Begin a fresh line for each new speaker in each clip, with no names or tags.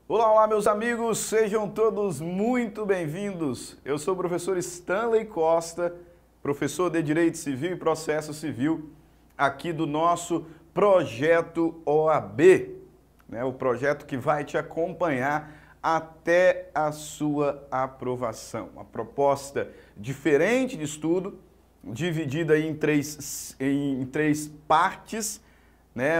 Olá, olá, meus amigos, sejam todos muito bem-vindos. Eu sou o professor Stanley Costa, professor de Direito Civil e Processo Civil, aqui do nosso Projeto OAB, o projeto que vai te acompanhar até a sua aprovação. Uma proposta diferente de estudo, dividida em três partes,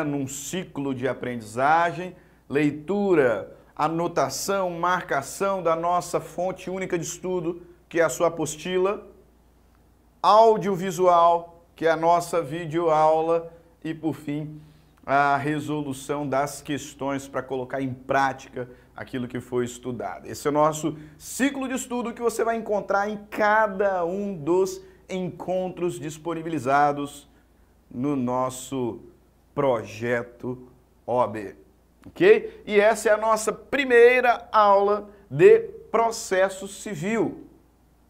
num ciclo de aprendizagem, leitura, anotação, marcação da nossa fonte única de estudo, que é a sua apostila, audiovisual, que é a nossa videoaula, e, por fim, a resolução das questões para colocar em prática aquilo que foi estudado. Esse é o nosso ciclo de estudo que você vai encontrar em cada um dos encontros disponibilizados no nosso projeto OAB. Ok? E essa é a nossa primeira aula de processo civil.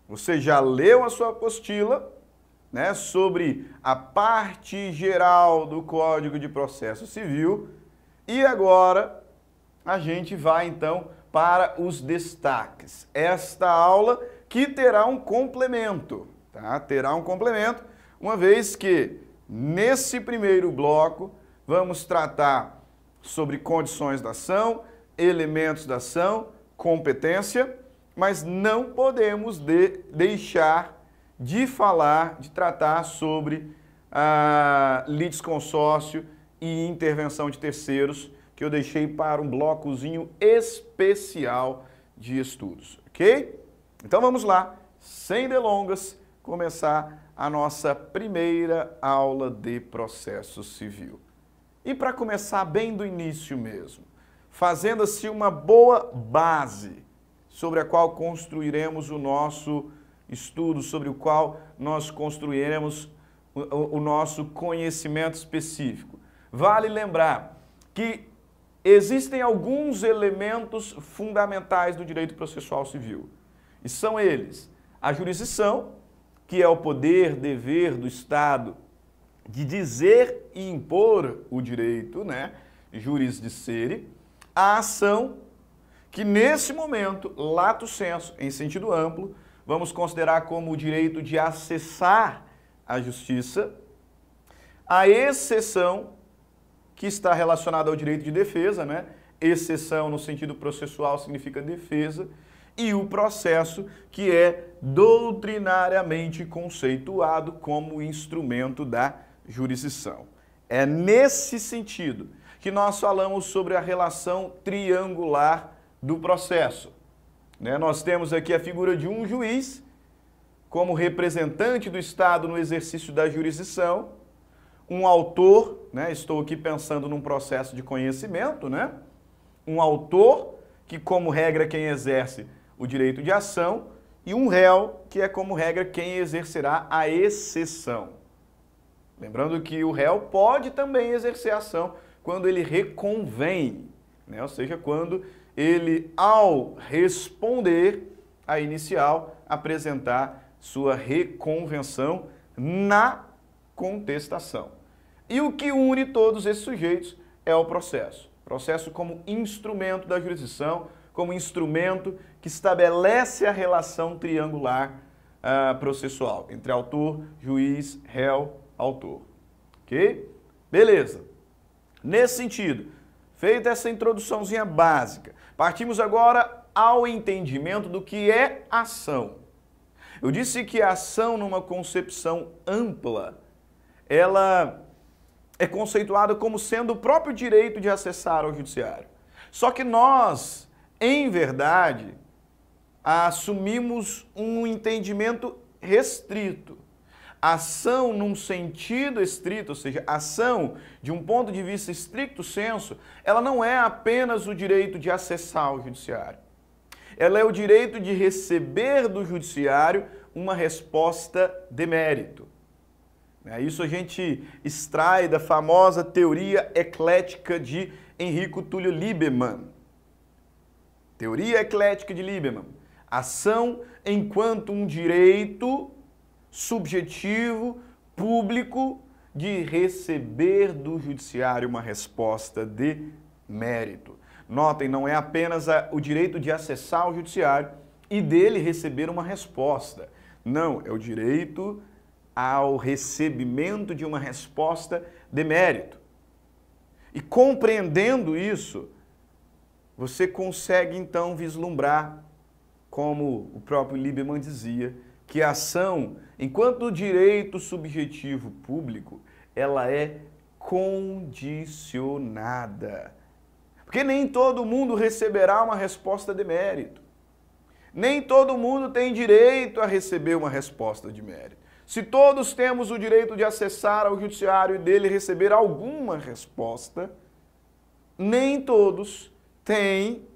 Você já leu a sua apostila, sobre a parte geral do Código de Processo Civil e agora a gente vai então para os destaques. Esta aula que terá um complemento, tá? Terá um complemento, uma vez que nesse primeiro bloco vamos tratar sobre condições da ação, elementos da ação, competência, mas não podemos deixar de tratar sobre litisconsórcio e intervenção de terceiros, que eu deixei para um blocozinho especial de estudos, ok? Então vamos lá, sem delongas, começar a nossa primeira aula de processo civil. E para começar bem do início mesmo, fazendo assim uma boa base sobre a qual construiremos o nosso estudo, sobre o qual nós construiremos o nosso conhecimento específico. Vale lembrar que existem alguns elementos fundamentais do direito processual civil. E são eles: a jurisdição, que é o poder, dever do Estado de dizer e impor o direito, juris dicere; a ação, que nesse momento, lato sensu, em sentido amplo, vamos considerar como o direito de acessar a justiça; a exceção, que está relacionada ao direito de defesa, exceção no sentido processual significa defesa; e o processo, que é doutrinariamente conceituado como instrumento da jurisdição. É nesse sentido que nós falamos sobre a relação triangular do processo. Nós temos aqui a figura de um juiz como representante do Estado no exercício da jurisdição, um autor, estou aqui pensando num processo de conhecimento, um autor, que como regra quem exerce o direito de ação, e um réu, que é como regra quem exercerá a exceção. Lembrando que o réu pode também exercer a ação quando ele reconvém, ou seja, quando ele, ao responder a inicial, apresentar sua reconvenção na contestação. E o que une todos esses sujeitos é o processo. Processo como instrumento da jurisdição, como instrumento que estabelece a relação triangular processual entre autor, juiz, réu, autor. Ok? Beleza. Nesse sentido, feita essa introduçãozinha básica, partimos agora ao entendimento do que é ação. Eu disse que a ação, numa concepção ampla, ela é conceituada como sendo o próprio direito de acessar ao judiciário. Só que nós, em verdade, assumimos um entendimento restrito. Ação num sentido estrito, ou seja, ação de um ponto de vista stricto sensu, ela não é apenas o direito de acessar ao judiciário. Ela é o direito de receber do judiciário uma resposta de mérito. Isso a gente extrai da famosa teoria eclética de Enrico Túlio Lieberman. Teoria eclética de Lieberman. Ação enquanto um direito subjetivo, público, de receber do judiciário uma resposta de mérito. Notem, não é apenas o direito de acessar o judiciário e dele receber uma resposta. Não, é o direito ao recebimento de uma resposta de mérito. E compreendendo isso, você consegue então vislumbrar, como o próprio Lieberman dizia, que a ação, enquanto direito subjetivo público, ela é condicionada. Porque nem todo mundo receberá uma resposta de mérito. Nem todo mundo tem direito a receber uma resposta de mérito. Se todos temos o direito de acessar ao judiciário e dele receber alguma resposta, nem todos têm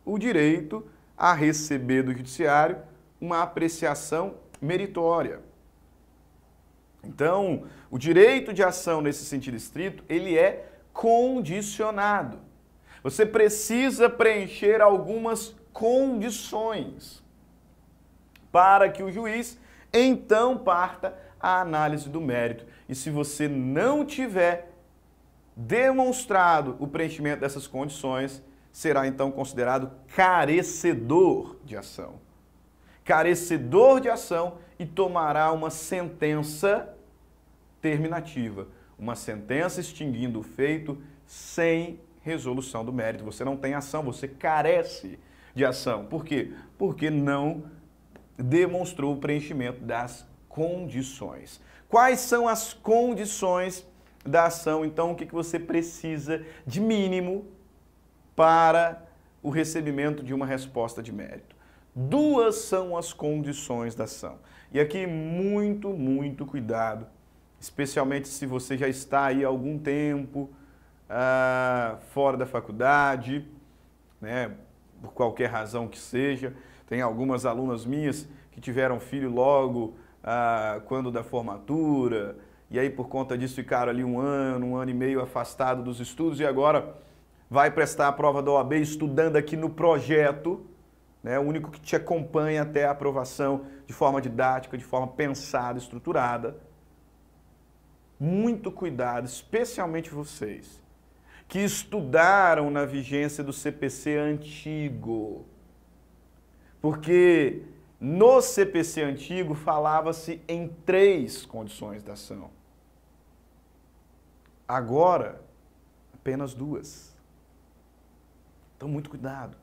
o direito a receber do judiciário uma apreciação meritória. Então, o direito de ação nesse sentido estrito, ele é condicionado. Você precisa preencher algumas condições para que o juiz então parta a análise do mérito. E se você não tiver demonstrado o preenchimento dessas condições, será então considerado carecedor de ação. Carecedor de ação e tomará uma sentença terminativa, uma sentença extinguindo o feito sem resolução do mérito. Você não tem ação, você carece de ação. Por quê? Porque não demonstrou o preenchimento das condições. Quais são as condições da ação? Então, o que você precisa de mínimo para o recebimento de uma resposta de mérito? Duas são as condições da ação. E aqui muito cuidado, especialmente se você já está aí há algum tempo fora da faculdade, né, por qualquer razão que seja. Tem algumas alunas minhas que tiveram filho logo quando da formatura, e aí por conta disso ficaram ali um ano e meio afastado dos estudos e agora vai prestar a prova da OAB estudando aqui no projeto, né, o único que te acompanha até a aprovação de forma didática, de forma pensada, estruturada. Muito cuidado, especialmente vocês que estudaram na vigência do CPC antigo. Porque no CPC antigo falava-se em 3 condições da ação. Agora, apenas 2. Então, muito cuidado.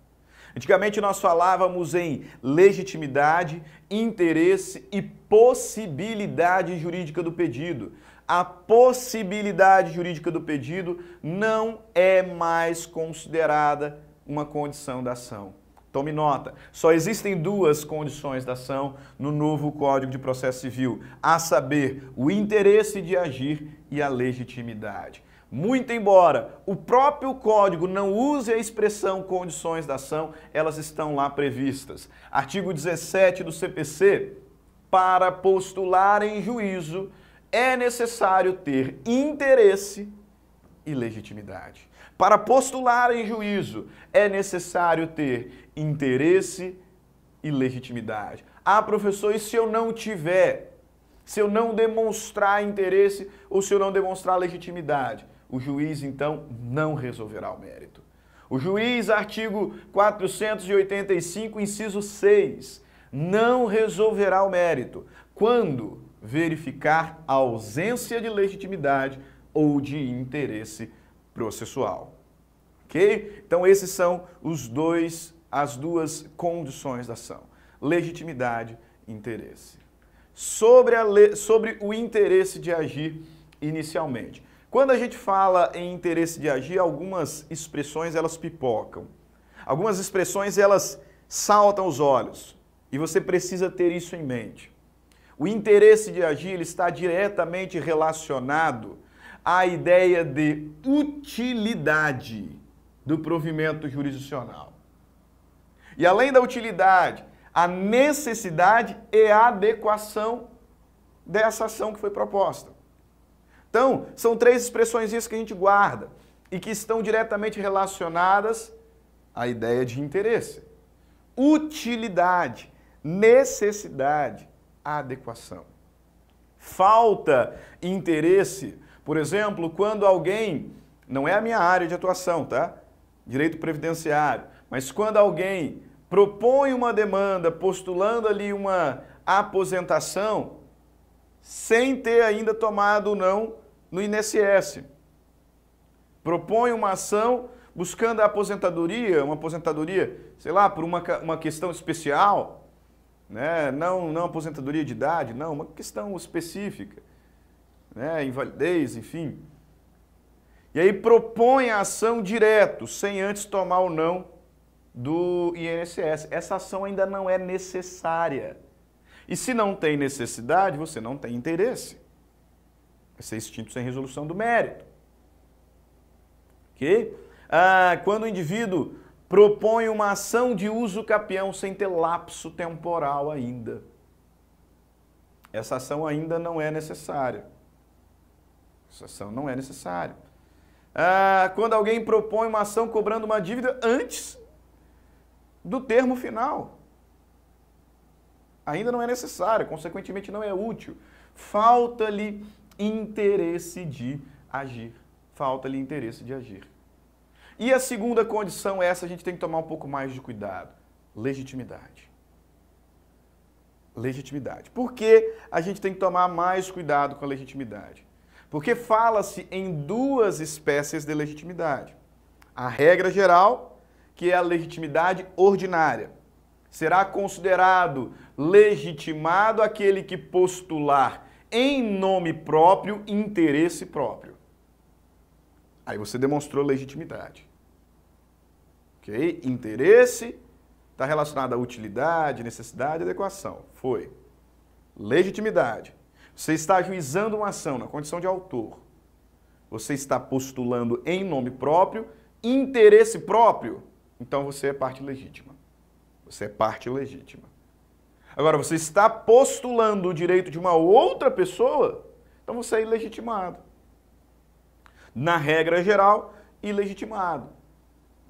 Antigamente nós falávamos em legitimidade, interesse e possibilidade jurídica do pedido. A possibilidade jurídica do pedido não é mais considerada uma condição da ação. Tome nota, só existem 2 condições da ação no novo Código de Processo Civil, a saber, o interesse de agir e a legitimidade. Muito embora o próprio Código não use a expressão condições da ação, elas estão lá previstas. Artigo 17 do CPC, para postular em juízo, é necessário ter interesse e legitimidade. Para postular em juízo, é necessário ter interesse e legitimidade. Ah, professor, e se eu não tiver? Se eu não demonstrar interesse ou se eu não demonstrar legitimidade? O juiz, então, não resolverá o mérito. O juiz, artigo 485, inciso 6, não resolverá o mérito quando verificar a ausência de legitimidade ou de interesse processual. Ok? Então, esses são as 2 condições da ação. Legitimidade e interesse. Sobre o interesse de agir inicialmente. Quando a gente fala em interesse de agir, algumas expressões elas pipocam. Algumas expressões elas saltam aos olhos. E você precisa ter isso em mente. O interesse de agir ele está diretamente relacionado à ideia de utilidade do provimento jurisdicional. E além da utilidade, a necessidade e a adequação dessa ação que foi proposta. Então, são 3 expressões que a gente guarda e que estão diretamente relacionadas à ideia de interesse. Utilidade, necessidade, adequação. Falta interesse, por exemplo, quando alguém, não é a minha área de atuação, tá? direito previdenciário. Mas quando alguém propõe uma demanda postulando ali uma aposentação, sem ter ainda tomado o não no INSS, propõe uma ação buscando a aposentadoria, uma aposentadoria, sei lá, por uma questão especial, né? Não aposentadoria de idade, não, uma questão específica, né? Invalidez, enfim. E aí propõe a ação direto, sem antes tomar o não do INSS. Essa ação ainda não é necessária. E se não tem necessidade, você não tem interesse. Vai ser extinto sem resolução do mérito. Ok? Quando o indivíduo propõe uma ação de uso capião sem ter lapso temporal ainda. Essa ação ainda não é necessária. Essa ação não é necessária. Quando alguém propõe uma ação cobrando uma dívida antes do termo final. Ainda não é necessário, consequentemente não é útil. Falta-lhe interesse de agir. Falta-lhe interesse de agir. E a segunda condição, essa a gente tem que tomar um pouco mais de cuidado. Legitimidade. Legitimidade. Por que a gente tem que tomar mais cuidado com a legitimidade? Porque fala-se em duas espécies de legitimidade. A regra geral, que é a legitimidade ordinária. Será considerado legitimado aquele que postular em nome próprio interesse próprio. Aí você demonstrou legitimidade. Ok? Interesse está relacionado à utilidade, necessidade e adequação. Foi. Legitimidade. Você está ajuizando uma ação na condição de autor. Você está postulando em nome próprio, interesse próprio. Então você é parte legítima. Você é parte legítima. Agora, você está postulando o direito de uma outra pessoa, então você é ilegitimado. Na regra geral, ilegitimado.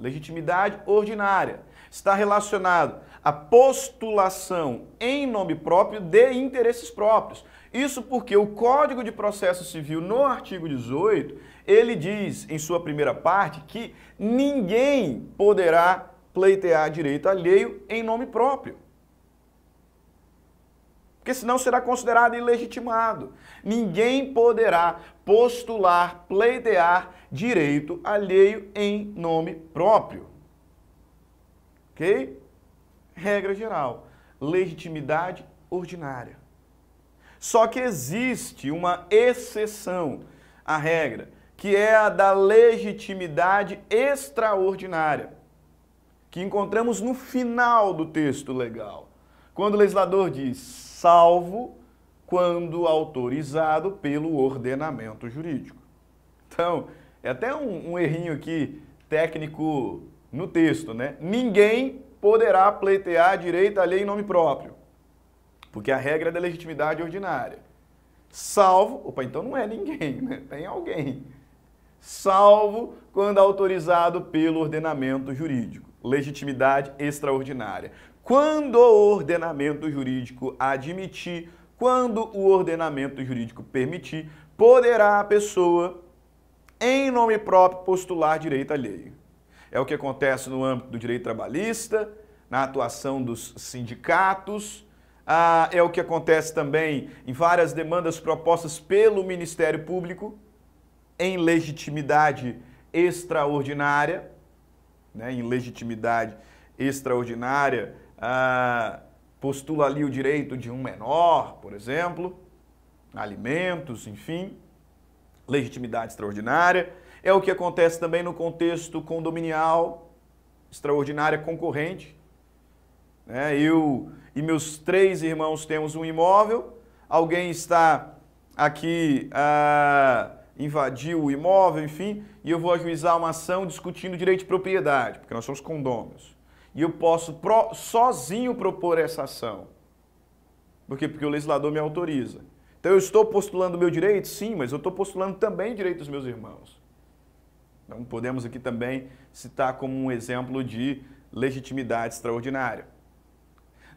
Legitimidade ordinária. Está relacionado à postulação em nome próprio de interesses próprios. Isso porque o Código de Processo Civil, no artigo 18, ele diz, em sua primeira parte, que ninguém poderá pleitear direito alheio em nome próprio. Porque senão será considerado ilegitimado. Ninguém poderá postular, pleitear direito alheio em nome próprio. Ok? Regra geral. Legitimidade ordinária. Só que existe uma exceção à regra, que é a da legitimidade extraordinária, que encontramos no final do texto legal, quando o legislador diz, salvo quando autorizado pelo ordenamento jurídico. Então, é até um errinho aqui técnico no texto, né? Ninguém poderá pleitear direito alheio em nome próprio, porque a regra é da legitimidade ordinária. Salvo, opa, então não é ninguém, né? Tem alguém. Salvo quando autorizado pelo ordenamento jurídico. Legitimidade extraordinária. Quando o ordenamento jurídico admitir, quando o ordenamento jurídico permitir, poderá a pessoa, em nome próprio, postular direito alheio. É o que acontece no âmbito do direito trabalhista, na atuação dos sindicatos, é o que acontece também em várias demandas propostas pelo Ministério Público, em legitimidade extraordinária, né? Em legitimidade extraordinária, postula ali o direito de um menor, por exemplo, alimentos, enfim, legitimidade extraordinária. É o que acontece também no contexto condominial, extraordinária concorrente. Né? Eu e meus 3 irmãos temos um imóvel, alguém está aqui, invadiu o imóvel, enfim, e eu vou ajuizar uma ação discutindo direito de propriedade, porque nós somos condôminos. E eu posso sozinho propor essa ação. Por quê? Porque o legislador me autoriza. Então eu estou postulando o meu direito? Sim, mas eu estou postulando também o direito dos meus irmãos. Então podemos aqui também citar como um exemplo de legitimidade extraordinária.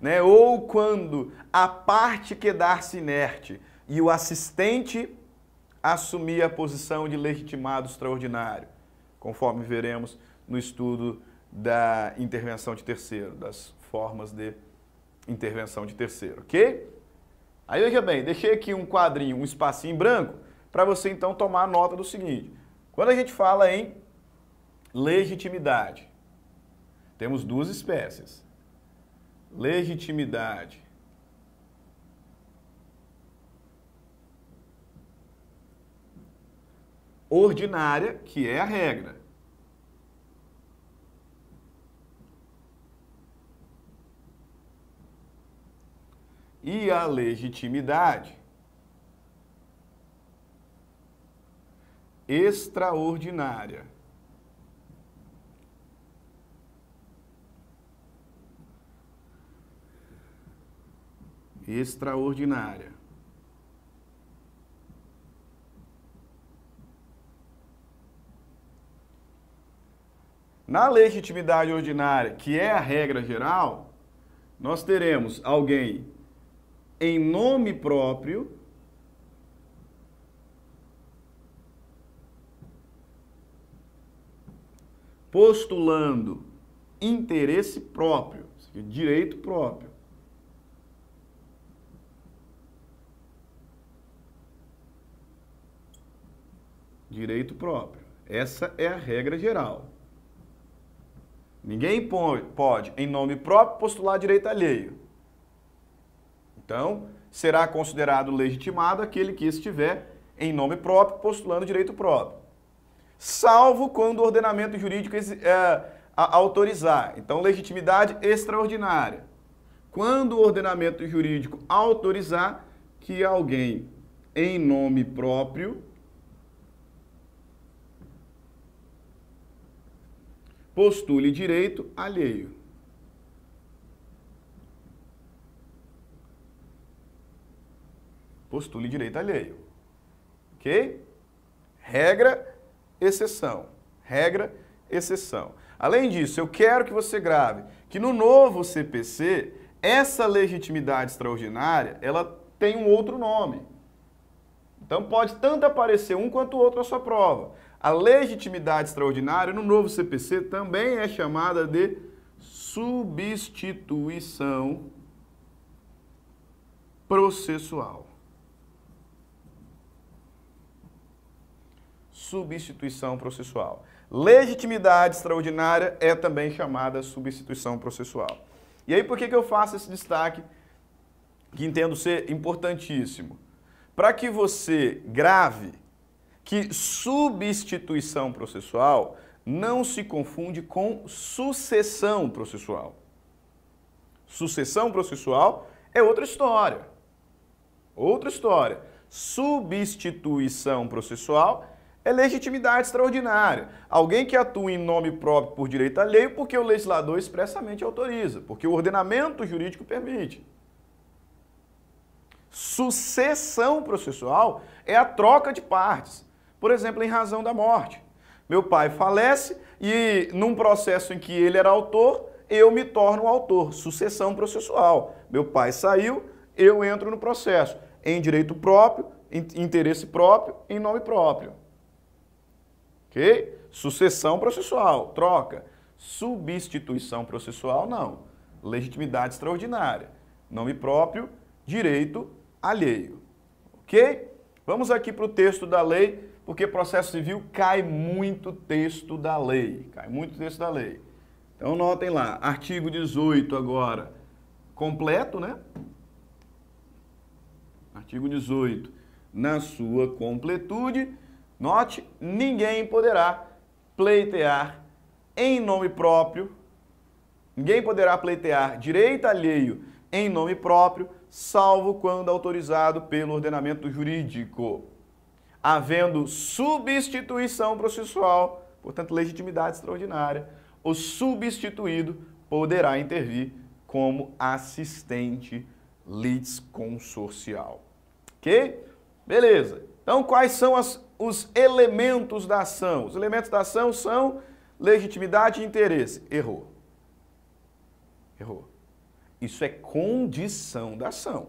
Né? Ou quando a parte quedar-se inerte e o assistente assumir a posição de legitimado extraordinário, conforme veremos no estudo da intervenção de terceiro, das formas de intervenção de terceiro, ok? Aí veja bem, deixei aqui um quadrinho, um espacinho em branco, para você então tomar nota do seguinte. Quando a gente fala em legitimidade, temos duas espécies. Legitimidade ordinária, que é a regra. E a legitimidade extraordinária. Extraordinária. Na legitimidade ordinária, que é a regra geral, nós teremos alguém em nome próprio postulando interesse próprio, direito próprio. Direito próprio. Essa é a regra geral. Ninguém pode, em nome próprio, postular direito alheio. Então, será considerado legitimado aquele que estiver em nome próprio, postulando direito próprio. Salvo quando o ordenamento jurídico autorizar. Então, legitimidade extraordinária. Quando o ordenamento jurídico autorizar que alguém em nome próprio postule direito alheio. Postule direito alheio. Ok? Regra, exceção. Regra, exceção. Além disso, eu quero que você grave que no novo CPC, essa legitimidade extraordinária, ela tem um outro nome. Então pode tanto aparecer um quanto o outro na sua prova. A legitimidade extraordinária no novo CPC também é chamada de substituição processual. Substituição processual. Legitimidade extraordinária é também chamada substituição processual. E aí por que eu faço esse destaque que entendo ser importantíssimo? Para que você grave que substituição processual não se confunde com sucessão processual. Sucessão processual é outra história. Outra história. Substituição processual é legitimidade extraordinária. Alguém que atua em nome próprio por direito alheio porque o legislador expressamente autoriza, porque o ordenamento jurídico permite. Sucessão processual é a troca de partes. Por exemplo, em razão da morte. Meu pai falece e, num processo em que ele era autor, eu me torno autor. Sucessão processual. Meu pai saiu, eu entro no processo. Em direito próprio, em interesse próprio, em nome próprio. Ok? Sucessão processual, troca. Substituição processual, não. Legitimidade extraordinária. Nome próprio, direito alheio. Ok? Vamos aqui para o texto da lei, porque processo civil cai muito texto da lei. Cai muito texto da lei. Então, notem lá, artigo 18 agora, completo, né? Artigo 18, na sua completude, note, ninguém poderá pleitear em nome próprio, ninguém poderá pleitear direito alheio em nome próprio, salvo quando autorizado pelo ordenamento jurídico. Havendo substituição processual, portanto, legitimidade extraordinária, o substituído poderá intervir como assistente litisconsorcial. Ok? Beleza. Então, quais são os elementos da ação? Os elementos da ação são legitimidade e interesse. Errou. Errou. Isso é condição da ação.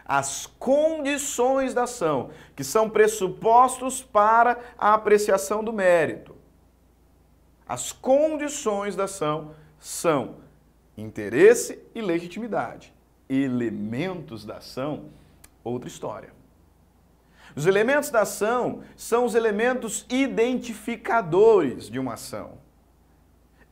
As condições da ação, que são pressupostos para a apreciação do mérito. As condições da ação são interesse e legitimidade. Elementos da ação, outra história. Os elementos da ação são os elementos identificadores de uma ação.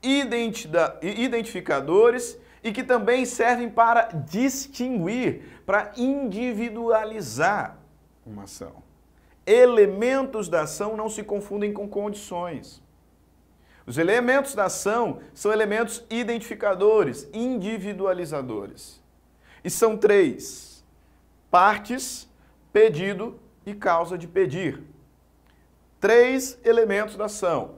Identificadores e que também servem para distinguir, para individualizar uma ação. Elementos da ação não se confundem com condições. Os elementos da ação são elementos identificadores, individualizadores. E são três: partes, pedido e causa de pedir. Três elementos da ação: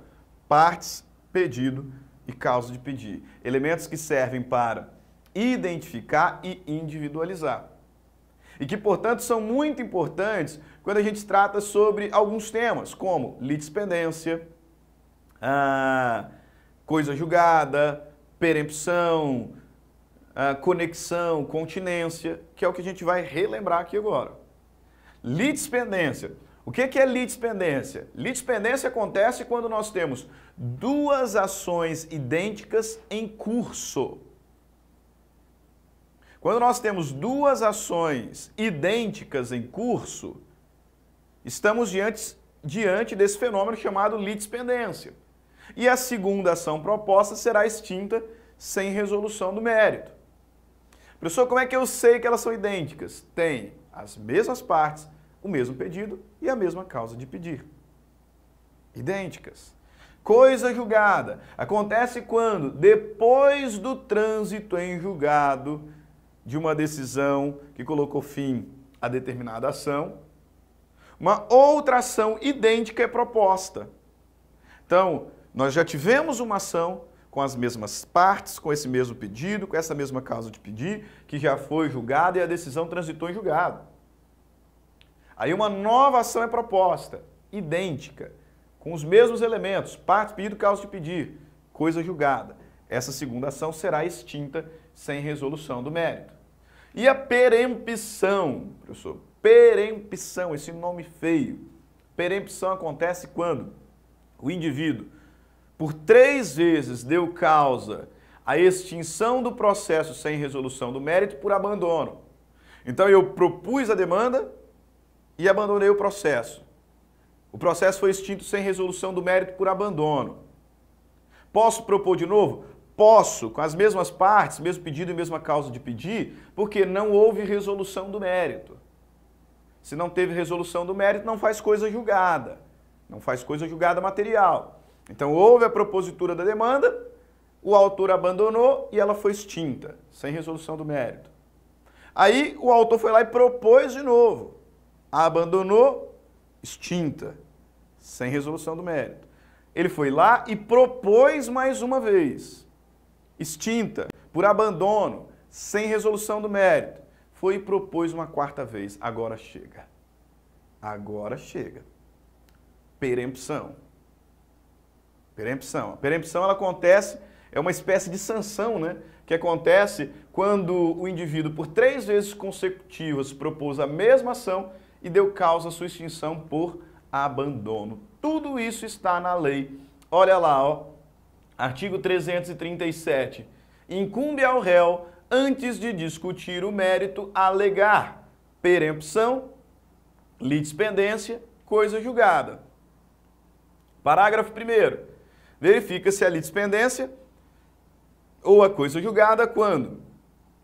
partes, pedido e causa de pedir. Elementos que servem para identificar e individualizar. E que, portanto, são muito importantes quando a gente trata sobre alguns temas, como litispendência, coisa julgada, perempção, conexão, continência, que é o que a gente vai relembrar aqui agora. Litispendência. O que é litispendência? Litispendência acontece quando nós temos duas ações idênticas em curso. Quando nós temos duas ações idênticas em curso, estamos diante desse fenômeno chamado litispendência. E a segunda ação proposta será extinta sem resolução do mérito. Professor, como é que eu sei que elas são idênticas? Tem as mesmas partes, o mesmo pedido e a mesma causa de pedir. Idênticas. Coisa julgada. Acontece quando, depois do trânsito em julgado de uma decisão que colocou fim a determinada ação, uma outra ação idêntica é proposta. Então, nós já tivemos uma ação com as mesmas partes, com esse mesmo pedido, com essa mesma causa de pedir, que já foi julgada e a decisão transitou em julgado. Aí uma nova ação é proposta, idêntica, com os mesmos elementos, parte, pedido, causa de pedir, coisa julgada. Essa segunda ação será extinta sem resolução do mérito. E a perempção, professor? Perempção, esse nome feio. Perempção acontece quando o indivíduo, por 3 vezes, deu causa à extinção do processo sem resolução do mérito por abandono. Então eu propus a demanda e abandonei o processo. O processo foi extinto sem resolução do mérito por abandono. Posso propor de novo? Posso, com as mesmas partes, mesmo pedido e mesma causa de pedir, porque não houve resolução do mérito. Se não teve resolução do mérito, não faz coisa julgada. Não faz coisa julgada material. Então, houve a propositura da demanda, o autor abandonou e ela foi extinta, sem resolução do mérito. Aí, o autor foi lá e propôs de novo. Abandonou, extinta, sem resolução do mérito. Ele foi lá e propôs mais uma vez. Extinta, por abandono, sem resolução do mérito. Foi e propôs uma 4ª vez. Agora chega. Agora chega. Perempção. Perempção. A perempção, ela acontece, é uma espécie de sanção, né? Que acontece quando o indivíduo, por 3 vezes consecutivas, propôs a mesma ação e deu causa à sua extinção por abandono. Tudo isso está na lei. Olha lá, ó. Artigo 337. Incumbe ao réu, antes de discutir o mérito, alegar perempção, litispendência, coisa julgada. Parágrafo 1º. Verifica-se a litispendência ou a coisa julgada quando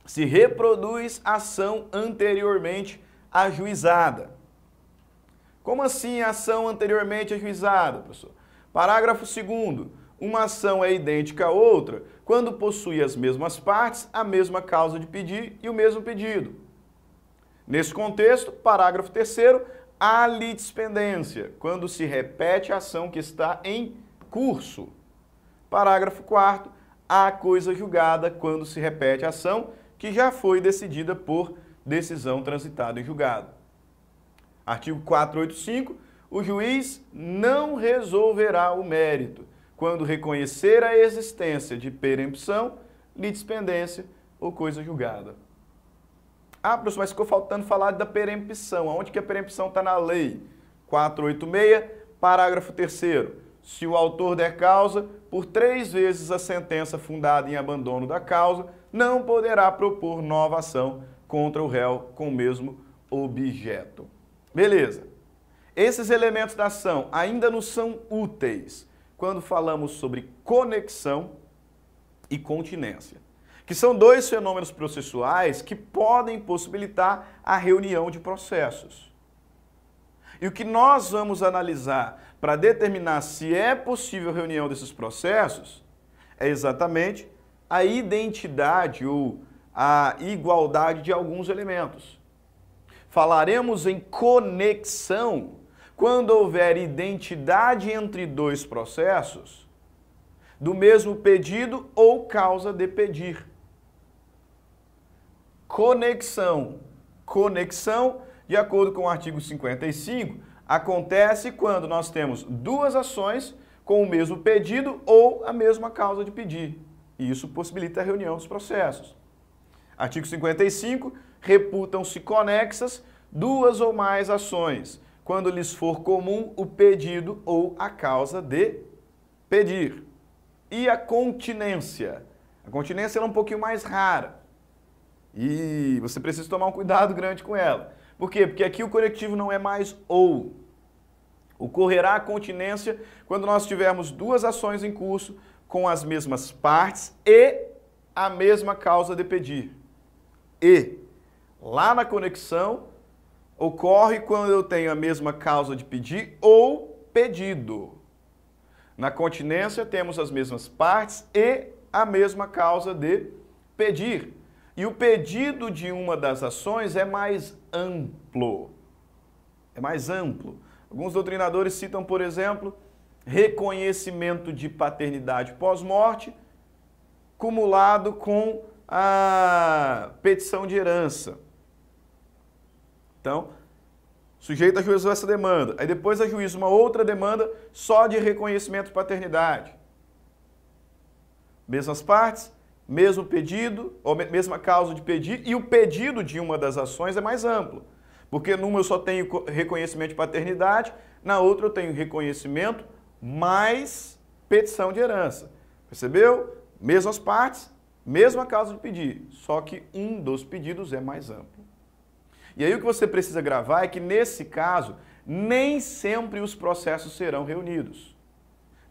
se reproduz ação anteriormente ajuizada. Como assim ação anteriormente ajuizada, professor? Parágrafo 2º. Uma ação é idêntica à outra quando possui as mesmas partes, a mesma causa de pedir e o mesmo pedido. Nesse contexto, parágrafo 3º, a litispendência, quando se repete a ação que está em curso. Parágrafo 4º, a coisa julgada, quando se repete a ação que já foi decidida por decisão transitada em julgado. Artigo 485, o juiz não resolverá o mérito quando reconhecer a existência de perempção, litispendência ou coisa julgada. Ah, professor, mas ficou faltando falar da perempção. Aonde que a perempção está na lei? 486, parágrafo 3º. se o autor der causa, por 3 vezes a sentença fundada em abandono da causa, não poderá propor nova ação contra o réu com o mesmo objeto. Beleza. Esses elementos da ação ainda nos são úteis quando falamos sobre conexão e continência, que são 2 fenômenos processuais que podem possibilitar a reunião de processos. E o que nós vamos analisar para determinar se é possível a reunião desses processos é exatamente a identidade ou a igualdade de alguns elementos. Falaremos em conexão quando houver identidade entre 2 processos do mesmo pedido ou causa de pedir. Conexão. Conexão, de acordo com o artigo 55, acontece quando nós temos 2 ações com o mesmo pedido ou a mesma causa de pedir. E isso possibilita a reunião dos processos. Artigo 55, reputam-se conexas 2 ou mais ações, quando lhes for comum o pedido ou a causa de pedir. E a continência? A continência é um pouquinho mais rara. E você precisa tomar um cuidado grande com ela. Por quê? Porque aqui o conectivo não é mais ou. Ocorrerá a continência quando nós tivermos 2 ações em curso com as mesmas partes e a mesma causa de pedir. E lá na conexão ocorre quando eu tenho a mesma causa de pedir ou pedido. Na continência temos as mesmas partes e a mesma causa de pedir. E o pedido de uma das ações é mais amplo. É mais amplo. Alguns doutrinadores citam, por exemplo, reconhecimento de paternidade pós-morte, cumulado com a petição de herança. Então, o sujeito ajuizou essa demanda, aí depois ajuiza uma outra demanda só de reconhecimento de paternidade. Mesmas partes, mesmo pedido, ou mesma causa de pedir, e o pedido de uma das ações é mais amplo. Porque numa eu só tenho reconhecimento de paternidade, na outra eu tenho reconhecimento mais petição de herança. Percebeu? Mesmas partes, mesma causa de pedir, só que um dos pedidos é mais amplo. E aí o que você precisa gravar é que nesse caso, nem sempre os processos serão reunidos.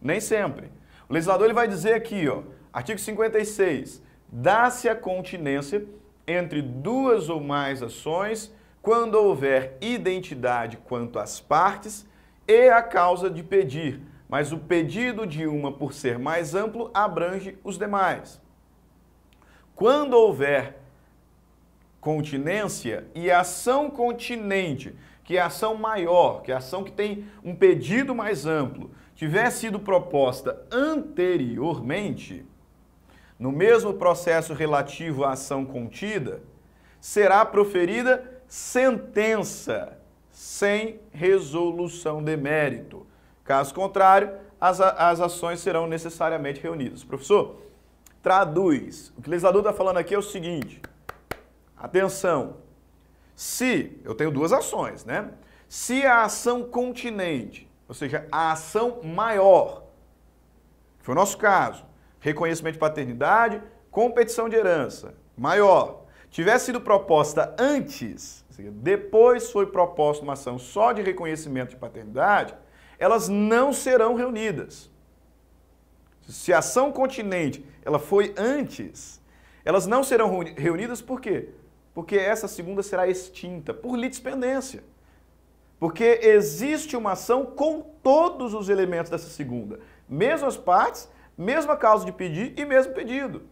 Nem sempre. O legislador ele vai dizer aqui, ó, artigo 56, dá-se a continência entre 2 ou mais ações quando houver identidade quanto às partes e a causa de pedir, mas o pedido de uma, por ser mais amplo, abrange os demais. Quando houver continência e ação continente, que é a ação maior, que é a ação que tem um pedido mais amplo, tiver sido proposta anteriormente, no mesmo processo relativo à ação contida, será proferida sentença sem resolução de mérito. Caso contrário, as ações serão necessariamente reunidas. Professor, traduz. O que o legislador está falando aqui é o seguinte, atenção, se, eu tenho 2 ações, né? Se a ação continente, ou seja, a ação maior, que foi o nosso caso, reconhecimento de paternidade, competição de herança, maior, tivesse sido proposta antes, ou seja, depois foi proposta uma ação só de reconhecimento de paternidade, elas não serão reunidas. Se a ação continente ela foi antes, elas não serão reunidas por quê? Porque essa segunda será extinta por litispendência. Porque existe uma ação com todos os elementos dessa segunda. Mesmas partes, mesma causa de pedir e mesmo pedido.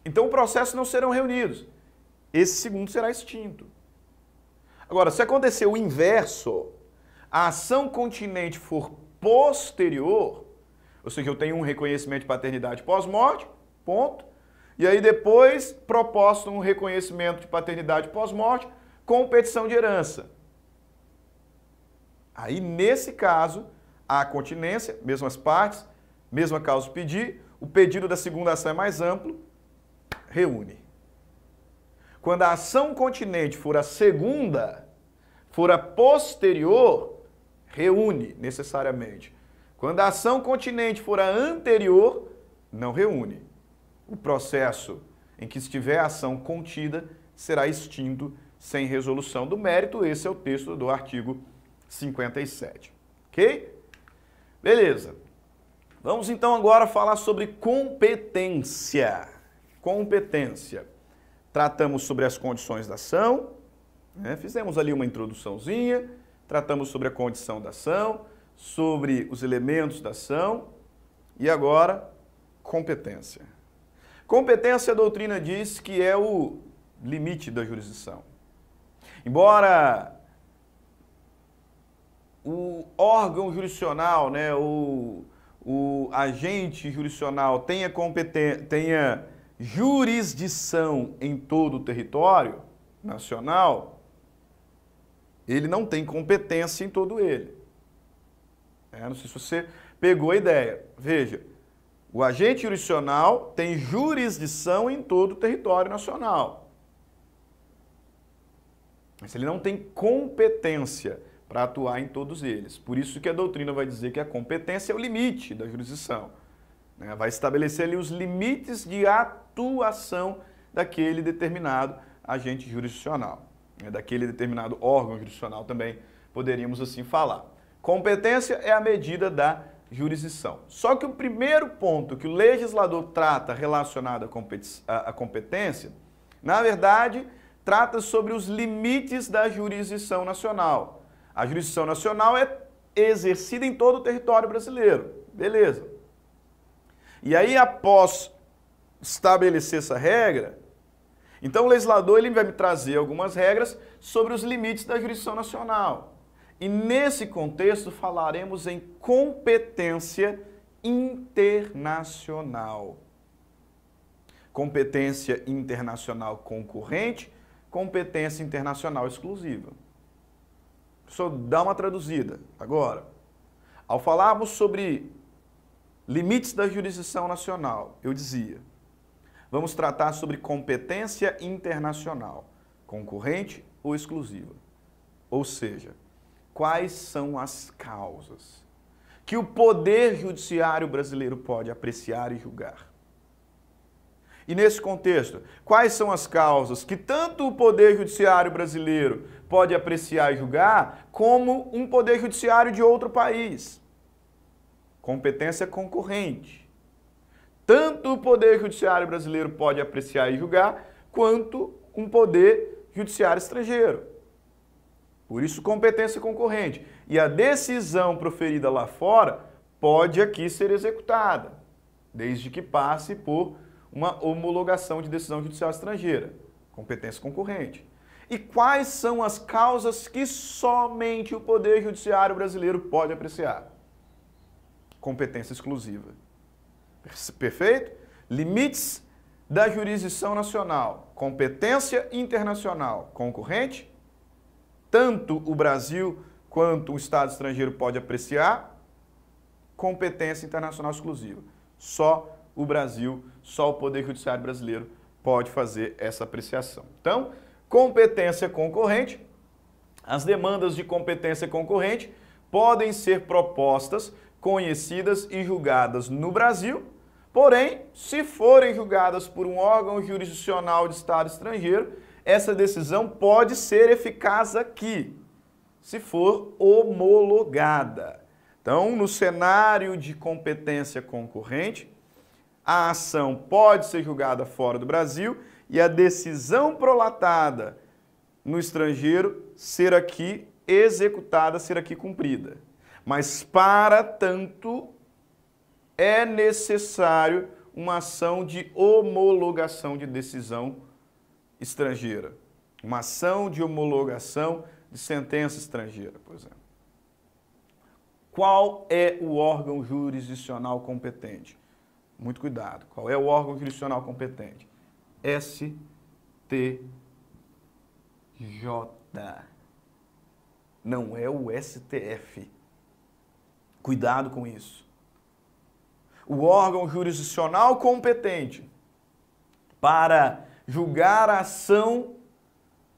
Então o processo não serão reunidos. Esse segundo será extinto. Agora, se acontecer o inverso, a ação continente for posterior, ou seja, eu tenho um reconhecimento de paternidade pós-morte, ponto, e aí depois proposto um reconhecimento de paternidade pós-morte com petição de herança. Aí, nesse caso, há continência, mesmas partes, mesma causa de pedir, o pedido da segunda ação é mais amplo, reúne. Quando a ação continente for a segunda, for a posterior, reúne necessariamente. Quando a ação continente for a anterior, não reúne. O processo em que estiver a ação contida será extinto sem resolução do mérito. Esse é o texto do artigo 57. Ok? Beleza. Vamos então agora falar sobre competência. Competência. Tratamos sobre as condições da ação, né? Fizemos ali uma introduçãozinha, tratamos sobre a condição da ação, sobre os elementos da ação e agora competência. Competência, a doutrina diz que é o limite da jurisdição. Embora o órgão jurisdicional, né, o agente jurisdicional tenha jurisdição em todo o território nacional, ele não tem competência em todo ele. Não sei se você pegou a ideia. Veja, o agente jurisdicional tem jurisdição em todo o território nacional. Mas ele não tem competência para atuar em todos eles. Por isso que a doutrina vai dizer que a competência é o limite da jurisdição. Vai estabelecer ali os limites de atuação daquele determinado agente jurisdicional, daquele determinado órgão jurisdicional também, poderíamos assim falar. Competência é a medida da jurisdição. Só que o primeiro ponto que o legislador trata relacionado à competência, na verdade, trata sobre os limites da jurisdição nacional. A jurisdição nacional é exercida em todo o território brasileiro. Beleza. E aí, após estabelecer essa regra, então o legislador ele vai me trazer algumas regras sobre os limites da jurisdição nacional. E nesse contexto falaremos em competência internacional. Competência internacional concorrente, competência internacional exclusiva. Deixa eu dar uma traduzida agora. Ao falarmos sobre limites da jurisdição nacional, eu dizia, vamos tratar sobre competência internacional, concorrente ou exclusiva. Ou seja, quais são as causas que o Poder Judiciário brasileiro pode apreciar e julgar? E nesse contexto, quais são as causas que tanto o Poder Judiciário brasileiro pode apreciar e julgar, como um Poder Judiciário de outro país? Competência concorrente. Tanto o Poder Judiciário brasileiro pode apreciar e julgar, quanto um Poder Judiciário estrangeiro. Por isso, competência concorrente. E a decisão proferida lá fora pode aqui ser executada, desde que passe por uma homologação de decisão judicial estrangeira. Competência concorrente. E quais são as causas que somente o Poder Judiciário brasileiro pode apreciar? Competência exclusiva. Perfeito? Limites da jurisdição nacional. Competência internacional concorrente. Tanto o Brasil quanto o Estado estrangeiro pode apreciar. Competência internacional exclusiva. Só o Brasil, só o Poder Judiciário brasileiro pode fazer essa apreciação. Então, competência concorrente. As demandas de competência concorrente podem ser propostas, conhecidas e julgadas no Brasil, porém, se forem julgadas por um órgão jurisdicional de Estado estrangeiro, essa decisão pode ser eficaz aqui, se for homologada. Então, no cenário de competência concorrente, a ação pode ser julgada fora do Brasil e a decisão prolatada no estrangeiro ser aqui executada, ser aqui cumprida. Mas, para tanto, é necessário uma ação de homologação de decisão estrangeira. Uma ação de homologação de sentença estrangeira, por exemplo. Qual é o órgão jurisdicional competente? Muito cuidado. Qual é o órgão jurisdicional competente? STJ. Não é o STF. Cuidado com isso. O órgão jurisdicional competente para julgar a ação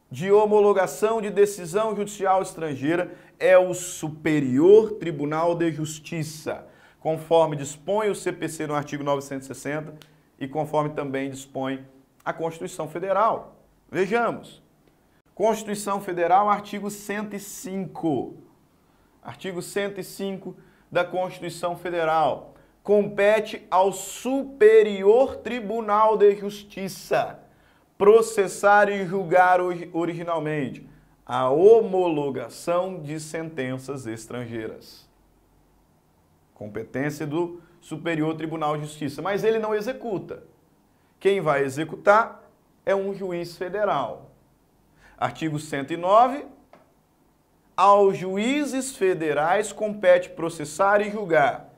de homologação de decisão judicial estrangeira é o Superior Tribunal de Justiça. conforme dispõe o CPC no artigo 960 e conforme também dispõe a Constituição Federal. Vejamos. Constituição Federal, artigo 105. Artigo 105 da Constituição Federal. Compete ao Superior Tribunal de Justiça processar e julgar originalmente a homologação de sentenças estrangeiras. Competência do Superior Tribunal de Justiça, mas ele não executa. Quem vai executar é um juiz federal. Artigo 109. Aos juízes federais compete processar e julgar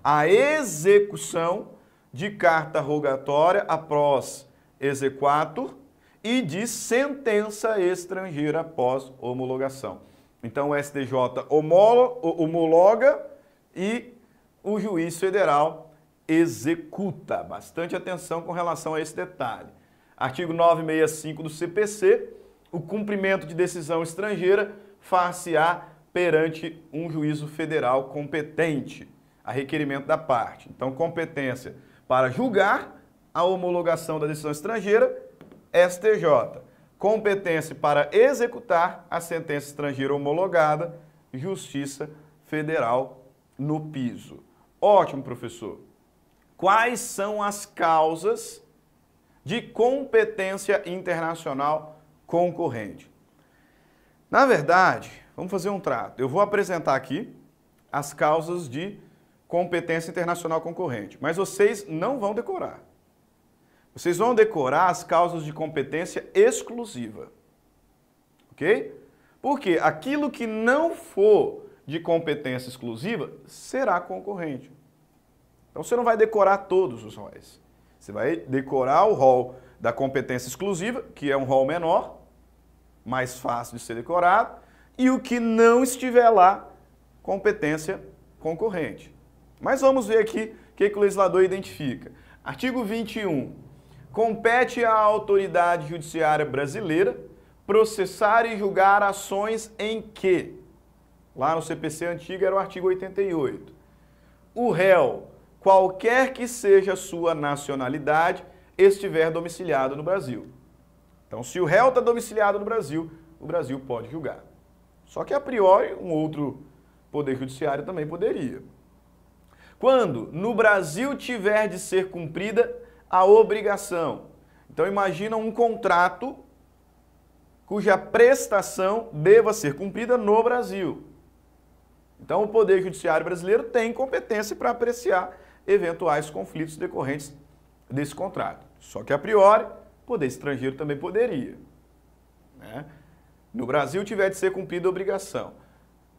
a execução de carta rogatória após exequatur e de sentença estrangeira após homologação. Então o STJ homologa e o juiz federal executa. Bastante atenção com relação a esse detalhe. Artigo 965 do CPC, o cumprimento de decisão estrangeira far-se-á perante um juízo federal competente, a requerimento da parte. Então, competência para julgar a homologação da decisão estrangeira, STJ. Competência para executar a sentença estrangeira homologada, Justiça Federal no piso. Ótimo, professor. Quais são as causas de competência internacional concorrente? Na verdade, vamos fazer um trato. Eu vou apresentar aqui as causas de competência internacional concorrente, mas vocês não vão decorar. Vocês vão decorar as causas de competência exclusiva. Ok? Porque aquilo que não for de competência exclusiva será concorrente. Então você não vai decorar todos os róis. Você vai decorar o rol da competência exclusiva, que é um rol menor, mais fácil de ser decorado, e o que não estiver lá, competência concorrente. Mas vamos ver aqui o que o legislador identifica. Artigo 21. Compete à autoridade judiciária brasileira processar e julgar ações em que, lá no CPC antigo era o artigo 88, o réu, qualquer que seja a sua nacionalidade, estiver domiciliado no Brasil. Então, se o réu está domiciliado no Brasil, o Brasil pode julgar. Só que, a priori, um outro poder judiciário também poderia. Quando no Brasil tiver de ser cumprida a obrigação. Então, imagina um contrato cuja prestação deva ser cumprida no Brasil. Então, o Poder Judiciário brasileiro tem competência para apreciar eventuais conflitos decorrentes desse contrato. Só que, a priori, o poder estrangeiro também poderia. Né? No Brasil tiver de ser cumprida a obrigação.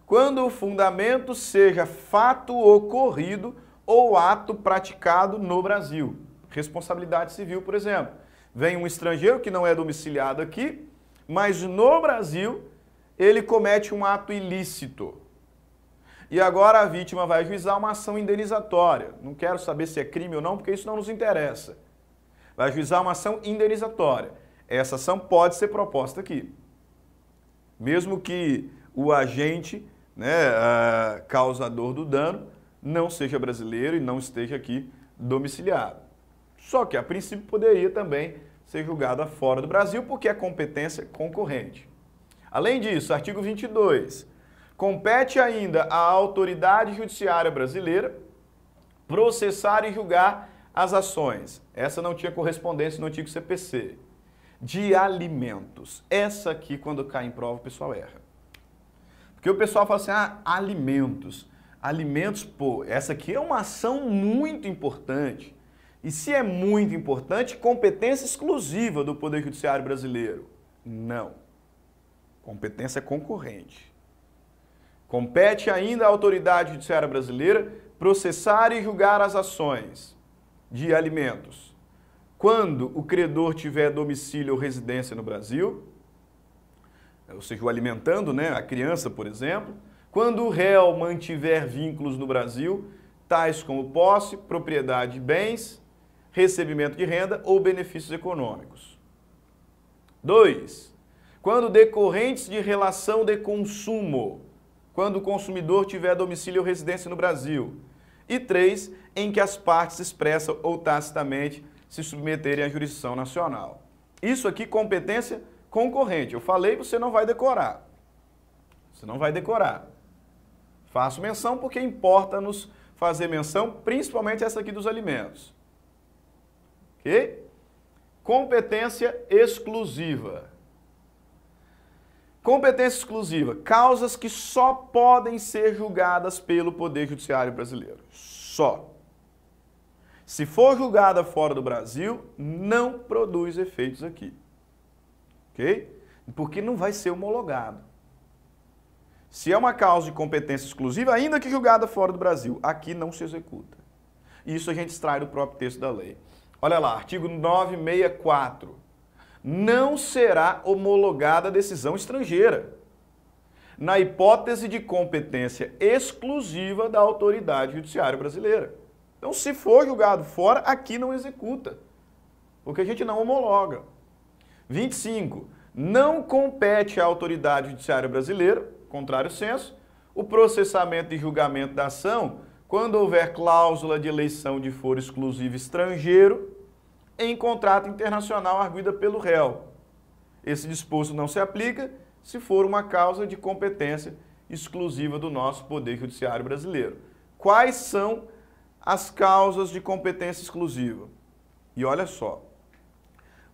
Quando o fundamento seja fato ocorrido ou ato praticado no Brasil. Responsabilidade civil, por exemplo. Vem um estrangeiro que não é domiciliado aqui, mas no Brasil ele comete um ato ilícito. E agora a vítima vai ajuizar uma ação indenizatória. Não quero saber se é crime ou não, porque isso não nos interessa. Vai ajuizar uma ação indenizatória. Essa ação pode ser proposta aqui. Mesmo que o agente, causador do dano, não seja brasileiro e não esteja aqui domiciliado. Só que, a princípio, poderia também ser julgado fora do Brasil, porque é competência concorrente. Além disso, artigo 22. Compete ainda à autoridade judiciária brasileira processar e julgar as ações. Essa não tinha correspondência no antigo CPC. De alimentos. Essa aqui, quando cai em prova, o pessoal erra. Porque o pessoal fala assim, alimentos. Alimentos, essa aqui é uma ação muito importante. E se é muito importante, competência exclusiva do Poder Judiciário brasileiro. Não. Competência concorrente. Compete ainda à autoridade judiciária brasileira processar e julgar as ações de alimentos. Quando o credor tiver domicílio ou residência no Brasil, ou seja, o alimentando, a criança, por exemplo, quando o réu mantiver vínculos no Brasil, tais como posse, propriedade de bens, recebimento de renda ou benefícios econômicos. 2. Quando decorrentes de relação de consumo, quando o consumidor tiver domicílio ou residência no Brasil. E 3, em que as partes expressa ou tacitamente se submeterem à jurisdição nacional. Isso aqui, competência concorrente. Eu falei, você não vai decorar. Você não vai decorar. Faço menção porque importa-nos fazer menção, principalmente essa aqui dos alimentos. Ok? Competência exclusiva. Competência exclusiva. Causas que só podem ser julgadas pelo Poder Judiciário brasileiro. Só. Se for julgada fora do Brasil, não produz efeitos aqui. Ok? Porque não vai ser homologado. Se é uma causa de competência exclusiva, ainda que julgada fora do Brasil, aqui não se executa. Isso a gente extrai do próprio texto da lei. Olha lá, artigo 964. Não será homologada a decisão estrangeira, na hipótese de competência exclusiva da autoridade judiciária brasileira. Então, se for julgado fora, aqui não executa, porque a gente não homologa. 25. Não compete à autoridade judiciária brasileira, contrário senso, o processamento e julgamento da ação quando houver cláusula de eleição de foro exclusivo estrangeiro em contrato internacional arguida pelo réu. Esse disposto não se aplica se for uma causa de competência exclusiva do nosso Poder Judiciário brasileiro. Quais são as causas de competência exclusiva? E olha só,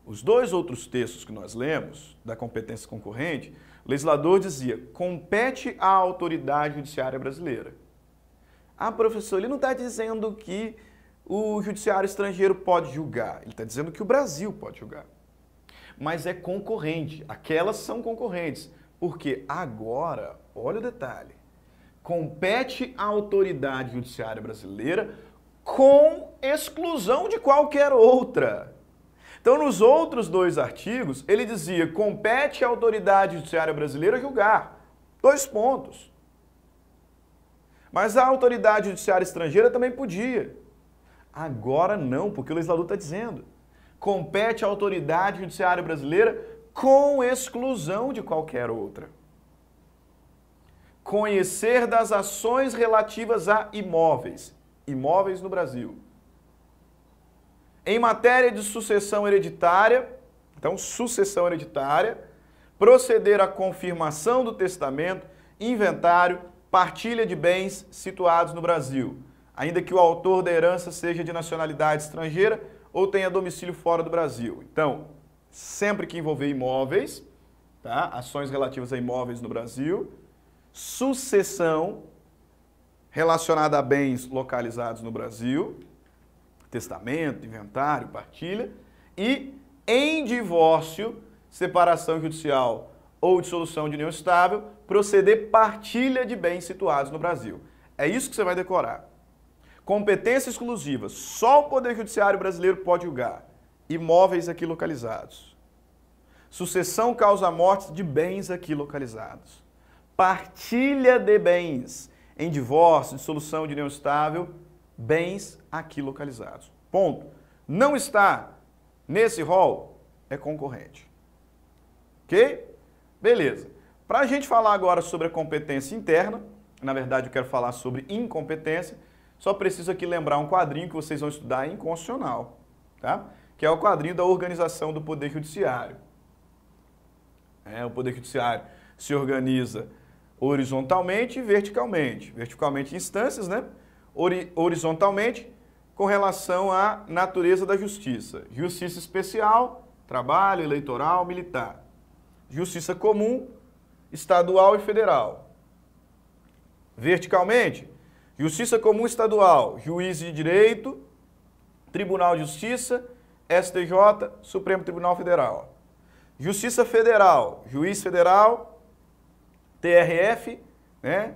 os dois outros textos que nós lemos, da competência concorrente, o legislador dizia, compete à autoridade judiciária brasileira. Ah, professor, ele não está dizendo que o judiciário estrangeiro pode julgar, ele está dizendo que o Brasil pode julgar. Mas é concorrente, aquelas são concorrentes, porque agora, olha o detalhe, compete à autoridade judiciária brasileira com exclusão de qualquer outra. Então, nos outros dois artigos, ele dizia, compete à autoridade judiciária brasileira julgar. 2 pontos. Mas a autoridade judiciária estrangeira também podia. Agora não, porque o legislador está dizendo. Compete à autoridade judiciária brasileira com exclusão de qualquer outra. Conhecer das ações relativas a imóveis. Imóveis no Brasil. Em matéria de sucessão hereditária, então sucessão hereditária, proceder à confirmação do testamento, inventário, partilha de bens situados no Brasil, ainda que o autor da herança seja de nacionalidade estrangeira ou tenha domicílio fora do Brasil. Então, sempre que envolver imóveis, tá? Ações relativas a imóveis no Brasil, sucessão relacionada a bens localizados no Brasil, testamento, inventário, partilha, e em divórcio, separação judicial ou dissolução de união estável, proceder partilha de bens situados no Brasil. É isso que você vai decorar. Competência exclusiva, só o Poder Judiciário brasileiro pode julgar. Imóveis aqui localizados. Sucessão causa-morte de bens aqui localizados. Partilha de bens em divórcio, dissolução de união estável, bens aqui localizados. Ponto. Não está nesse rol, é concorrente. Ok? Beleza. Para a gente falar agora sobre a competência interna, na verdade eu quero falar sobre incompetência, só preciso aqui lembrar um quadrinho que vocês vão estudar em constitucional, tá? Que é o quadrinho da organização do Poder Judiciário. O Poder Judiciário se organiza horizontalmente e verticalmente. Verticalmente em instâncias, né? Horizontalmente com relação à natureza da justiça. Justiça especial, trabalho, eleitoral, militar. Justiça comum, estadual e federal. Verticalmente, Justiça comum estadual, juiz de direito, Tribunal de Justiça, STJ, Supremo Tribunal Federal. Justiça federal, juiz federal, TRF, né?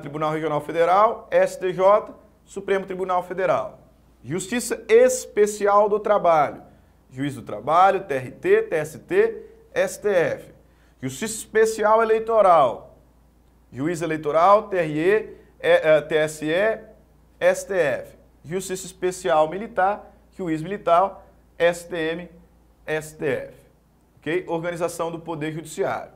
Tribunal Regional Federal, STJ, Supremo Tribunal Federal. Justiça especial do trabalho, juiz do trabalho, TRT, TST, STF. Justiça especial eleitoral, juiz eleitoral, TRE, TSE, STF. Justiça especial militar, juiz militar, STM, STF. Ok? Organização do Poder Judiciário.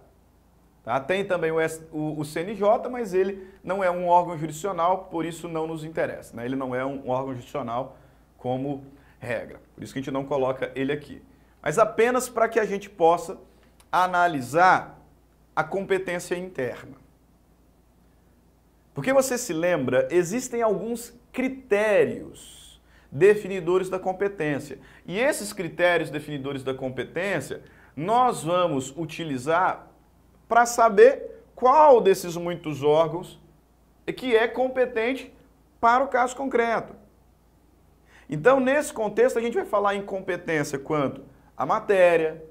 Tá? Tem também o CNJ, mas ele não é um órgão jurisdicional, por isso não nos interessa. Né? Ele não é um órgão jurisdicional como regra. Por isso que a gente não coloca ele aqui. Mas apenas para que a gente possa analisar a competência interna. Porque você se lembra, existem alguns critérios definidores da competência. E esses critérios definidores da competência, nós vamos utilizar para saber qual desses muitos órgãos que é competente para o caso concreto. Então, nesse contexto, a gente vai falar em competência quanto à matéria,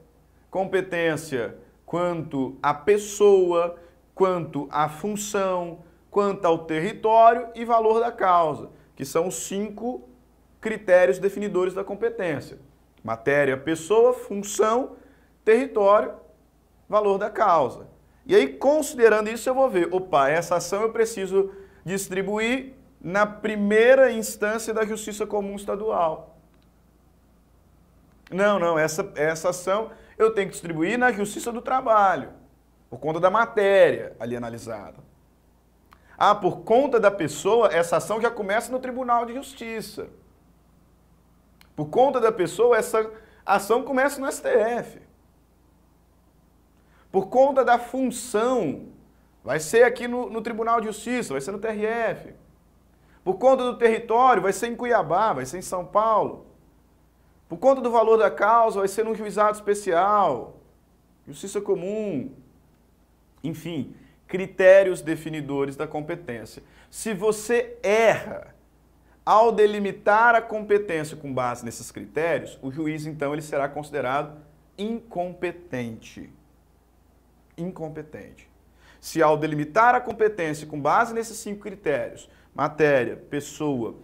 competência quanto à pessoa, quanto à função, quanto ao território e valor da causa, que são os 5 critérios definidores da competência. Matéria, pessoa, função, território, valor da causa. E aí, considerando isso, eu vou ver, opa, essa ação eu preciso distribuir na primeira instância da Justiça Comum Estadual. Não, essa ação eu tenho que distribuir na Justiça do Trabalho, por conta da matéria ali analisada. Ah, por conta da pessoa, essa ação já começa no Tribunal de Justiça. Por conta da pessoa, essa ação começa no STF. Por conta da função, vai ser aqui no Tribunal de Justiça, vai ser no TRF. Por conta do território, vai ser em Cuiabá, vai ser em São Paulo. Por conta do valor da causa, vai ser num juizado especial, Justiça Comum. Enfim, critérios definidores da competência. Se você erra ao delimitar a competência com base nesses critérios, o juiz, então, ele será considerado incompetente. Incompetente. Se ao delimitar a competência com base nesses 5 critérios, matéria, pessoa,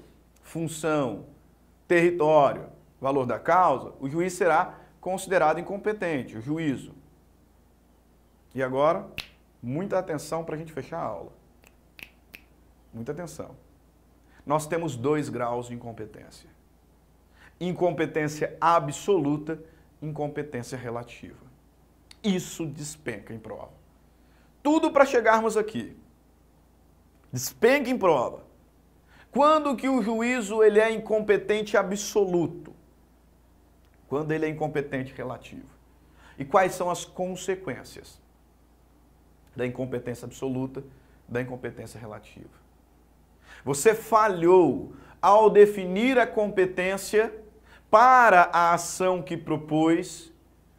função, território, valor da causa, o juiz será considerado incompetente, o juízo. E agora, muita atenção para a gente fechar a aula. Muita atenção. Nós temos 2 graus de incompetência. Incompetência absoluta, incompetência relativa. Isso despenca em prova. Tudo para chegarmos aqui. Despenca em prova. Quando que o juízo ele é incompetente absoluto? Quando ele é incompetente relativo. E quais são as consequências da incompetência absoluta, da incompetência relativa? Você falhou ao definir a competência para a ação que propôs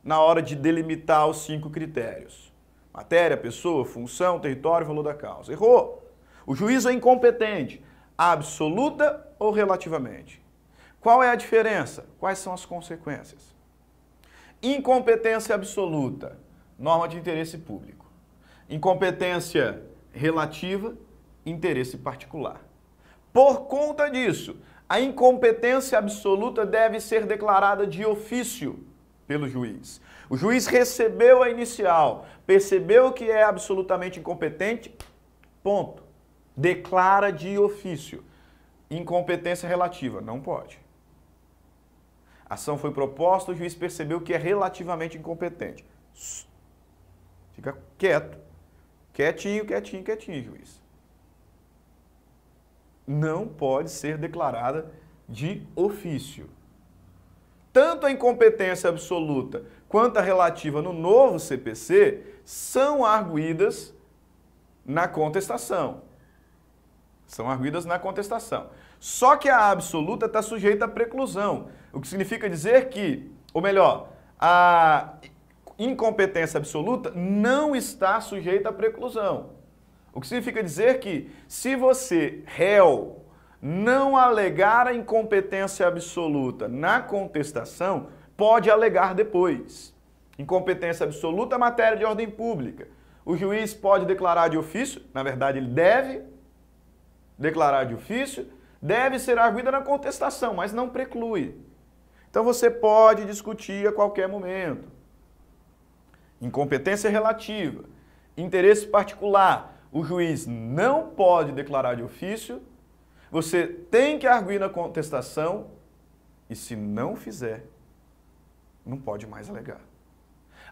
na hora de delimitar os 5 critérios. Matéria, pessoa, função, território, valor da causa. Errou. O juízo é incompetente, absoluta ou relativamente. Qual é a diferença? Quais são as consequências? Incompetência absoluta, norma de interesse público. Incompetência relativa, interesse particular. Por conta disso, a incompetência absoluta deve ser declarada de ofício pelo juiz. O juiz recebeu a inicial, percebeu que é absolutamente incompetente, ponto. Declara de ofício. Incompetência relativa, não pode. A ação foi proposta, o juiz percebeu que é relativamente incompetente. Fica quieto. Quietinho, quietinho, quietinho, juiz. Não pode ser declarada de ofício. Tanto a incompetência absoluta quanto a relativa no novo CPC são arguidas na contestação. São arguidas na contestação. Só que a absoluta está sujeita à preclusão, o que significa dizer que, ou melhor, a incompetência absoluta não está sujeita à preclusão. O que significa dizer que, se você, réu, não alegar a incompetência absoluta na contestação, pode alegar depois. Incompetência absoluta, matéria de ordem pública. O juiz pode declarar de ofício, na verdade ele deve declarar de ofício, deve ser arguida na contestação, mas não preclui. Então você pode discutir a qualquer momento. Incompetência relativa, interesse particular, o juiz não pode declarar de ofício, você tem que arguir na contestação e, se não fizer, não pode mais alegar.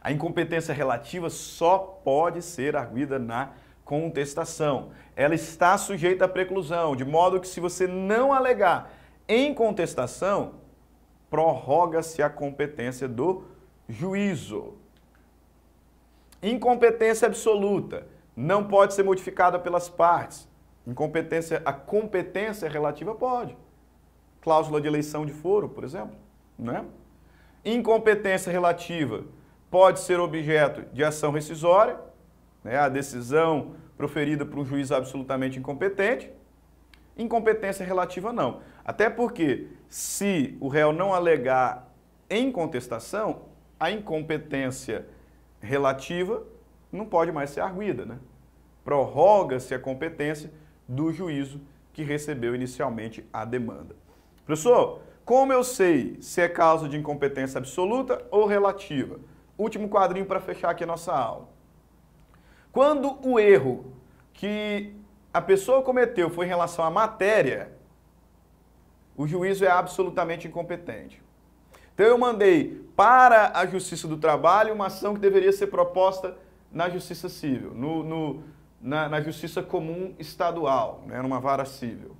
A incompetência relativa só pode ser arguida na contestação. Ela está sujeita à preclusão, de modo que se você não alegar em contestação, prorroga-se a competência do juízo. Incompetência absoluta não pode ser modificada pelas partes. A competência relativa pode. Cláusula de eleição de foro, por exemplo, né? Incompetência relativa pode ser objeto de ação rescisória, né? A decisão proferida por um juiz absolutamente incompetente. Incompetência relativa não. Até porque, se o réu não alegar em contestação, a incompetência relativa não pode mais ser arguida, né? Prorroga-se a competência do juízo que recebeu inicialmente a demanda. Professor, como eu sei se é causa de incompetência absoluta ou relativa? Último quadrinho para fechar aqui a nossa aula. Quando o erro que a pessoa cometeu foi em relação à matéria, o juízo é absolutamente incompetente. Então eu mandei para a Justiça do Trabalho uma ação que deveria ser proposta na Justiça Civil, na Justiça Comum Estadual, né, numa vara civil.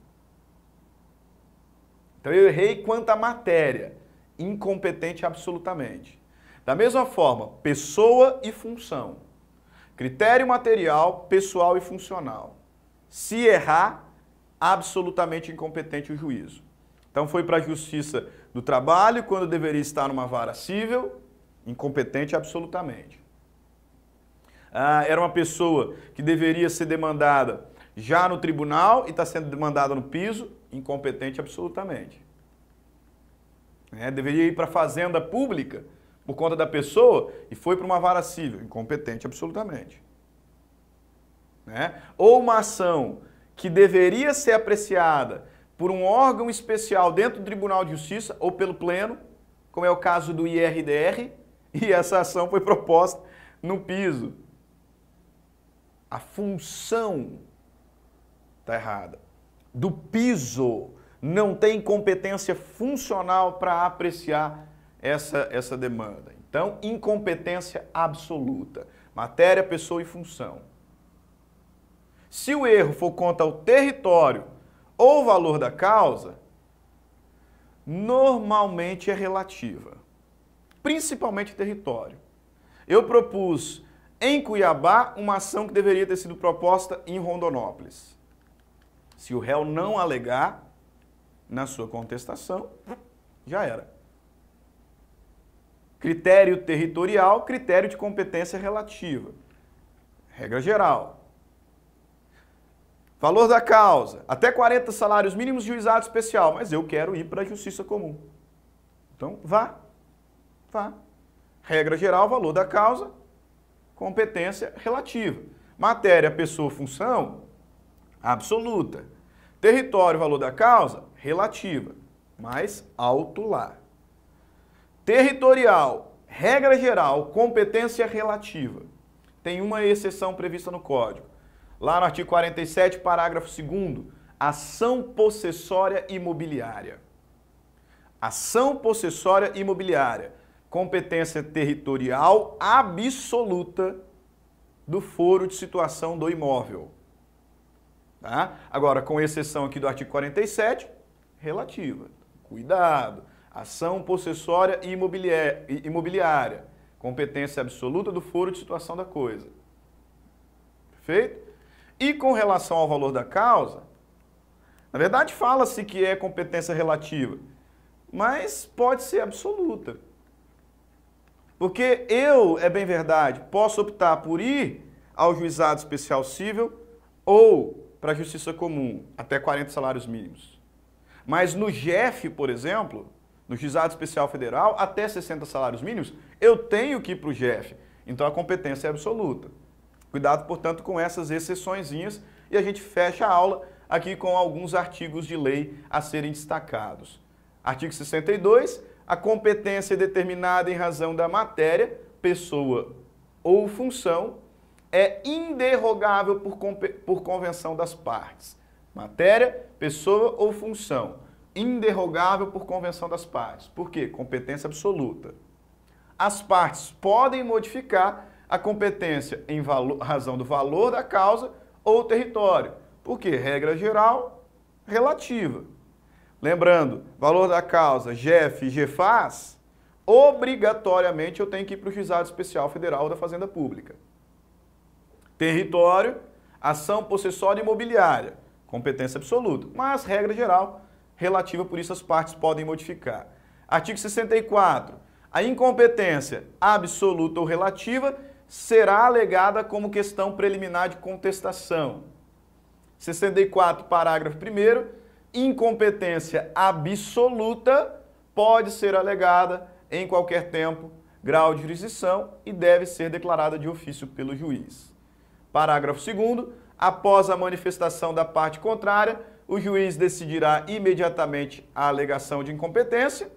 Então eu errei quanto à matéria, incompetente absolutamente. Da mesma forma, pessoa e função. Critério material, pessoal e funcional. Se errar, absolutamente incompetente o juízo. Então foi para a Justiça do Trabalho, quando deveria estar numa vara civil, incompetente absolutamente. Era uma pessoa que deveria ser demandada já no tribunal e está sendo demandada no piso, incompetente absolutamente. Deveria ir para a fazenda pública por conta da pessoa e foi para uma vara civil, incompetente absolutamente. Ou uma ação que deveria ser apreciada por um órgão especial dentro do Tribunal de Justiça ou pelo Pleno, como é o caso do IRDR, e essa ação foi proposta no piso. A função está errada. Do piso não tem competência funcional para apreciar essa demanda. Então, incompetência absoluta. Matéria, pessoa e função. Se o erro for contra o território ou o valor da causa, normalmente é relativa. Principalmente território. Eu propus em Cuiabá uma ação que deveria ter sido proposta em Rondonópolis. Se o réu não alegar na sua contestação, já era. Critério territorial, critério de competência relativa. Regra geral. Valor da causa, até 40 salários mínimos, juizado especial, mas eu quero ir para a Justiça Comum. Então, vá. Regra geral, valor da causa, competência relativa. Matéria, pessoa, função, absoluta. Território, valor da causa, relativa, mas alto lá. Territorial, regra geral, competência relativa. Tem uma exceção prevista no Código. Lá no artigo 47, parágrafo 2º, ação possessória imobiliária. Ação possessória imobiliária, competência territorial absoluta do foro de situação do imóvel. Tá? Agora, com exceção aqui do artigo 47, relativa. Cuidado. Ação possessória imobiliária, competência absoluta do foro de situação da coisa. Perfeito? E com relação ao valor da causa, na verdade fala-se que é competência relativa, mas pode ser absoluta. Porque eu, é bem verdade, posso optar por ir ao juizado especial civil ou para a Justiça Comum, até 40 salários mínimos. Mas no JEF, por exemplo, no Juizado Especial Federal, até 60 salários mínimos, eu tenho que ir para o JEF. Então a competência é absoluta. Cuidado, portanto, com essas exceçõezinhas e a gente fecha a aula aqui com alguns artigos de lei a serem destacados. Artigo 62, a competência determinada em razão da matéria, pessoa ou função é inderrogável por convenção das partes. Matéria, pessoa ou função. Inderrogável por convenção das partes. Por quê? Competência absoluta. as partes podem modificar a competência em razão do valor da causa ou território. Por quê? Regra geral, relativa. Lembrando, valor da causa, GEF e GEFAS, obrigatoriamente eu tenho que ir para o Juizado Especial Federal da Fazenda Pública. Território, ação possessória imobiliária, competência absoluta, mas regra geral, relativa, por isso as partes podem modificar. Artigo 64. A incompetência absoluta ou relativa será alegada como questão preliminar de contestação. 64, parágrafo 1º, incompetência absoluta pode ser alegada em qualquer tempo, grau de jurisdição e deve ser declarada de ofício pelo juiz. Parágrafo 2º, após a manifestação da parte contrária, o juiz decidirá imediatamente a alegação de incompetência.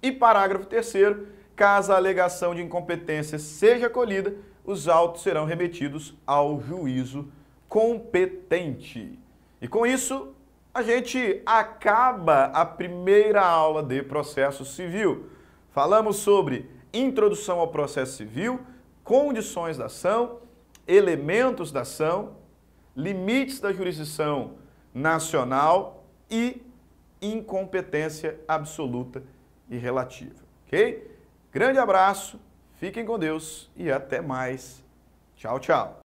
E parágrafo 3º, caso a alegação de incompetência seja acolhida, os autos serão remetidos ao juízo competente. E com isso, a gente acaba a primeira aula de processo civil. Falamos sobre introdução ao processo civil, condições da ação, elementos da ação, limites da jurisdição nacional e incompetência absoluta e relativa, ok? Grande abraço, fiquem com Deus e até mais. Tchau, tchau.